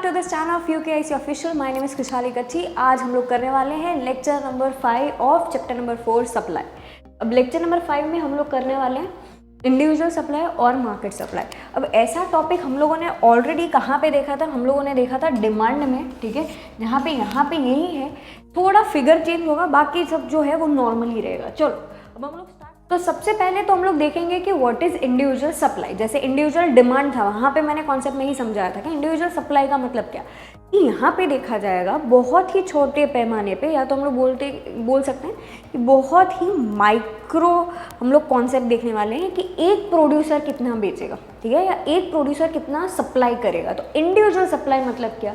Back to this channel of UKIC official. My name is Khushhali Kachchi. आज हम लोग करने वाले हैं lecture number 5 of chapter number 4 supply. अब लेक्चर नंबर 5 में हम लोग करने वाले हैं इंडिविजुअल सप्लाई और मार्केट सप्लाई। अब ऐसा टॉपिक हम लोगों ने ऑलरेडी कहाँ पे देखा था, हम लोगों ने देखा था डिमांड में, ठीक है, जहाँ पे यहाँ पे यही है, थोड़ा फिगर चेंज होगा, बाकी सब जो है वो नॉर्मली रहेगा। चलो अब हम लोग तो सबसे पहले तो हम लोग देखेंगे कि व्हाट इज इंडिविजुअल सप्लाई। जैसे इंडिविजुअल डिमांड था, वहाँ पे मैंने कॉन्सेप्ट में ही समझाया था कि इंडिविजुअल सप्लाई का मतलब क्या, कि यहाँ पे देखा जाएगा बहुत ही छोटे पैमाने पे, या तो हम लोग बोल सकते हैं कि बहुत ही माइक्रो हम लोग कॉन्सेप्ट देखने वाले हैं कि एक प्रोड्यूसर कितना बेचेगा, ठीक है, या एक प्रोड्यूसर कितना सप्लाई करेगा। तो इंडिविजुअल सप्लाई मतलब क्या,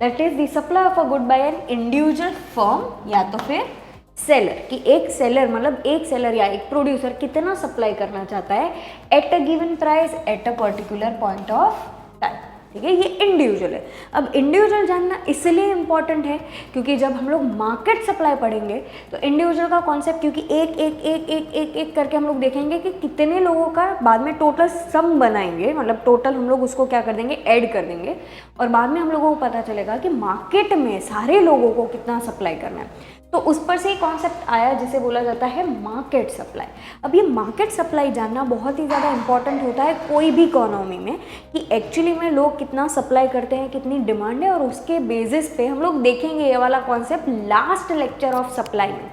that is the supply of a good by an individual firm या तो फिर सेलर, कि एक सेलर मतलब एक सेलर या एक प्रोड्यूसर कितना सप्लाई करना चाहता है at a given price at a particular point of time, ठीक है, ये इंडिविजुअल है। अब इंडिविजुअल जानना इसलिए इम्पॉर्टेंट है क्योंकि जब हम लोग मार्केट सप्लाई पढ़ेंगे तो इंडिविजुअल का कॉन्सेप्ट, क्योंकि एक एक एक एक एक एक करके हम लोग देखेंगे कि कितने लोगों का बाद में टोटल सम बनाएंगे, मतलब टोटल हम लोग उसको क्या कर देंगे, ऐड कर देंगे, और बाद में हम लोगों को पता चलेगा कि मार्केट में सारे लोगों को कितना सप्लाई करना है। तो उस पर से ही कॉन्सेप्ट आया जिसे बोला जाता है मार्केट सप्लाई। अब ये मार्केट सप्लाई जानना बहुत ही ज़्यादा इंपॉर्टेंट होता है कोई भी इकोनॉमी में, कि एक्चुअली में लोग कितना सप्लाई करते हैं, कितनी डिमांड है, और उसके बेसिस पे हम लोग देखेंगे ये वाला concept last lecture of supply में,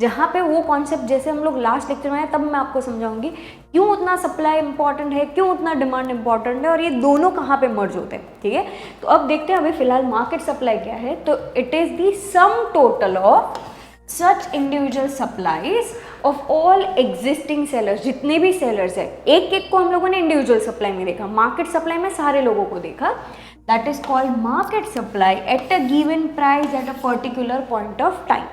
जहाँ पे वो कॉन्सेप्ट जैसे हम लोग लास्ट लेक्चर में आए तब मैं आपको समझाऊंगी क्यों उतना सप्लाई इंपॉर्टेंट है, क्यों उतना डिमांड इंपॉर्टेंट है, और ये दोनों कहाँ पे मर्ज होते हैं, ठीक है। तो अब देखते हैं अभी फिलहाल मार्केट सप्लाई क्या है। तो it is the sum total of such individual supplies of all existing sellers, जितने भी सेलर्स है, एक एक को हम लोगों ने इंडिविजुअल सप्लाई में देखा, मार्केट सप्लाई में सारे लोगों को देखा, that is called market supply at a given price at a particular point of time,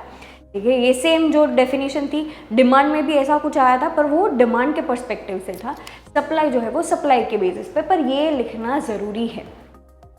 ठीक है। ये सेम जो डेफिनेशन थी डिमांड में भी ऐसा कुछ आया था, पर वो डिमांड के पर्सपेक्टिव से था, सप्लाई जो है वो सप्लाई के बेसिस पे, पर ये लिखना ज़रूरी है।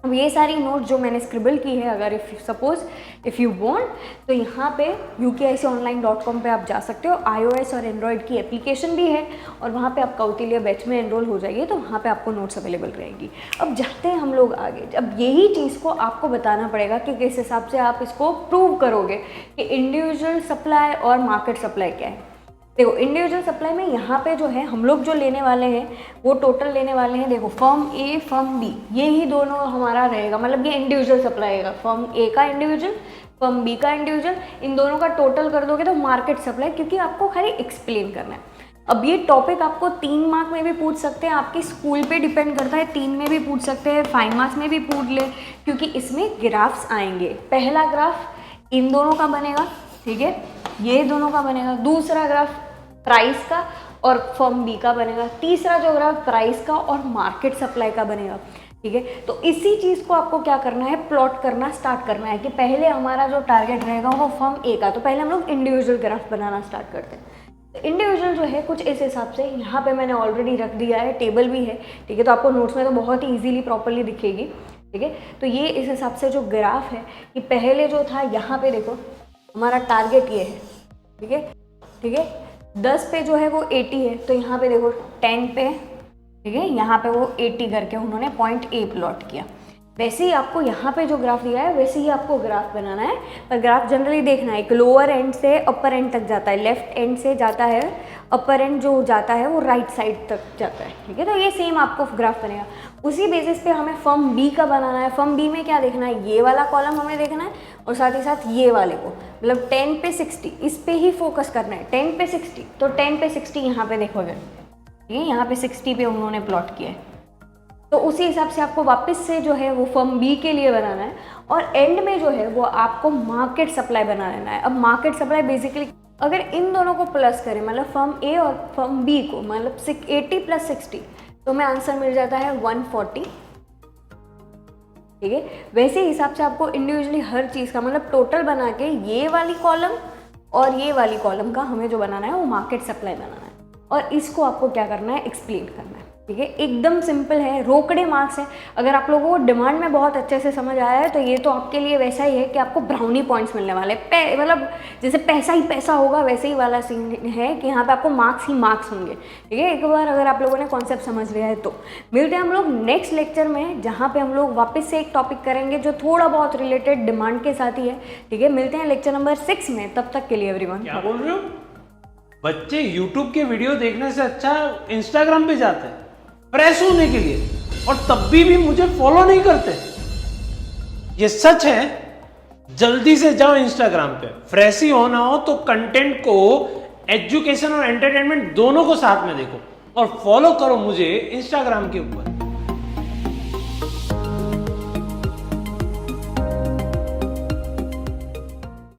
अब ये सारी नोट जो मैंने स्क्रिबल की है, अगर इफ़ यू वांट तो यहाँ पे UKIConline.com पे आप जा सकते हो। iOS और एंड्रॉयड की एप्लीकेशन भी है, और वहाँ पे आप कौटिल्य बैच में एनरोल हो जाइए तो वहाँ पे आपको नोट्स अवेलेबल रहेगी। अब जाते हैं हम लोग आगे। अब यही चीज़ को आपको बताना पड़ेगा कि किस हिसाब से आप इसको प्रूव करोगे कि इंडिविजुअल सप्लाई और मार्केट सप्लाई क्या है। देखो इंडिविजुअल सप्लाई में यहाँ पे जो है हम लोग जो लेने वाले हैं वो टोटल लेने वाले हैं, देखो फर्म ए फर्म बी, ये ही दोनों हमारा रहेगा, मतलब ये इंडिविजुअल सप्लाई रहेगा, फर्म ए का इंडिविजुअल, फर्म बी का इंडिविजुअल, इन दोनों का टोटल कर दोगे तो मार्केट सप्लाई, क्योंकि आपको खाली एक्सप्लेन करना है। अब ये टॉपिक आपको 3 मार्क में भी पूछ सकते हैं, आपकी स्कूल पे डिपेंड करता है, 3 में भी पूछ सकते हैं, 5 मार्क्स में भी पूछ ले, क्योंकि इसमें ग्राफ्स आएंगे। पहला ग्राफ इन दोनों का बनेगा, ठीक है, ये दोनों का बनेगा, दूसरा ग्राफ प्राइस का और फर्म बी का बनेगा, तीसरा जो ग्राफ प्राइस का और मार्केट सप्लाई का बनेगा, ठीक है। तो इसी चीज़ को आपको क्या करना है, प्लॉट करना स्टार्ट करना है, कि पहले हमारा जो टारगेट रहेगा वो फर्म ए का, तो पहले हम लोग इंडिविजुअल ग्राफ बनाना स्टार्ट करते हैं। तो इंडिविजुअल जो है कुछ इस हिसाब से, यहाँ पे मैंने ऑलरेडी रख दिया है, टेबल भी है, ठीक है, तो आपको नोट्स में तो बहुत ही ईजिली प्रॉपरली दिखेगी, ठीक है। तो ये इस हिसाब से जो ग्राफ है, कि पहले जो था यहाँ पे देखो हमारा टारगेट ये है, ठीक है, 10 पे जो है वो 80 है, तो यहाँ पे देखो 10 पे, ठीक है, यहाँ पे वो 80 करके उन्होंने पॉइंट ए प्लॉट किया। वैसे ही आपको यहाँ पे जो ग्राफ दिया है वैसे ही आपको ग्राफ बनाना है, पर ग्राफ जनरली देखना है, एक लोअर एंड से अपर एंड तक जाता है, लेफ्ट एंड से जाता है, अपर एंड जो जाता है वो राइट साइड तक जाता है, ठीक है। तो ये सेम आपको ग्राफ बनेगा, उसी बेसिस पे हमें फर्म बी का बनाना है। फर्म बी में क्या देखना है, ये वाला कॉलम हमें देखना है, और साथ ही साथ ये वाले को, मतलब 10 पे 60, इस पे ही फोकस करना है, 10 पे 60, तो 10 पे 60 यहाँ पे देखोगे, ठीक है, यहाँ पे 60 पे उन्होंने प्लॉट किया है, तो उसी हिसाब से आपको वापस से जो है वो फर्म बी के लिए बनाना है, और एंड में जो है वो आपको मार्केट सप्लाई बना लेना है। अब मार्केट सप्लाई बेसिकली अगर इन दोनों को प्लस करें, मतलब फर्म ए और फर्म बी को, मतलब 80 + 60, तो हमें आंसर मिल जाता है 140, ठीक है। वैसे हिसाब से आपको इंडिविजुअली हर चीज़ का मतलब टोटल बना के ये वाली कॉलम और ये वाली कॉलम का हमें जो बनाना है वो मार्केट सप्लाई बनाना है, और इसको आपको क्या करना है, एक्सप्लेन करना है। ठीक है, एकदम सिंपल है, रोकड़े मार्क्स है। अगर आप लोगों को डिमांड में बहुत अच्छे से समझ आया है तो ये तो आपके लिए वैसा ही है कि आपको ब्राउनी पॉइंट्स मिलने वाले हैं। मतलब जैसे पैसा ही पैसा होगा वैसे ही वाला सीन है कि यहाँ पे आपको मार्क्स ही मार्क्स होंगे। ठीक है, एक बार अगर आप लोगों ने कॉन्सेप्ट समझ लिया है तो मिलते हैं हम लोग नेक्स्ट लेक्चर में, जहाँ पे हम लोग वापस से एक टॉपिक करेंगे जो थोड़ा बहुत रिलेटेड डिमांड के साथ ही है। ठीक है, मिलते हैं लेक्चर नंबर 6 में, तब तक के लिए एवरीवन। क्या बोल रहे हो? बच्चे यूट्यूब के वीडियो देखने से अच्छा इंस्टाग्राम पे जाते हैं फ्रेश होने के लिए, और तब भी मुझे फॉलो नहीं करते। ये सच है। जल्दी से जाओ इंस्टाग्राम पे, फ्रेश ही होना हो तो कंटेंट को, एजुकेशन और एंटरटेनमेंट दोनों को साथ में देखो, और फॉलो करो मुझे इंस्टाग्राम के ऊपर।